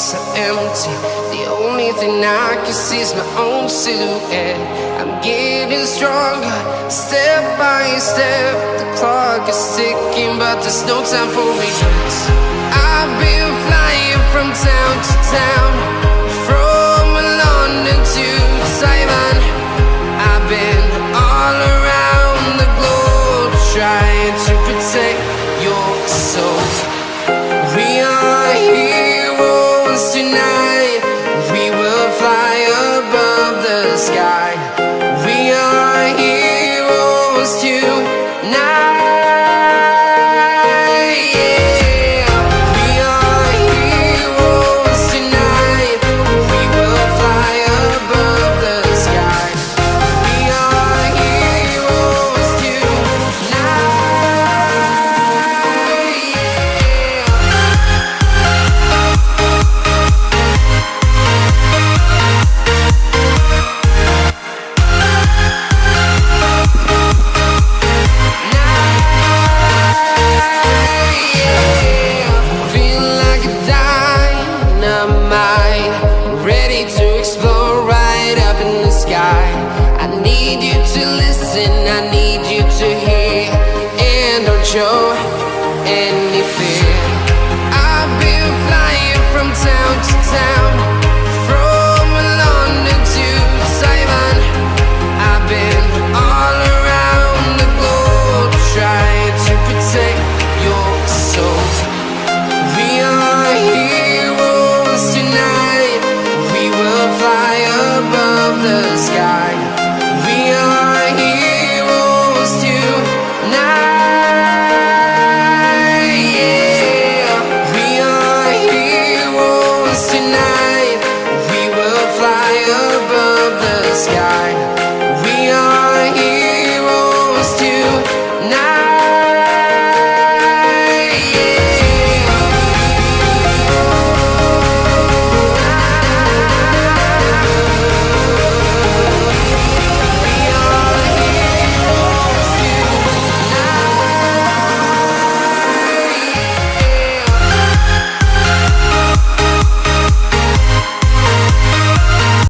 so empty. The only thing I can see is my own silhouette. I'm getting stronger, step by step. The clock is ticking, but there's no time for regrets. I've been flying from town to town, from London to Taiwan. I've been all around the globe, trying to protect your soul. We are heroes tonight. We will fly above the sky. We are heroes tonight. Yeah. We are heroes tonight. We will fly above the sky. We are heroes tonight. Feel like a dynamite, ready to explode right up in the sky. I need you to listen. I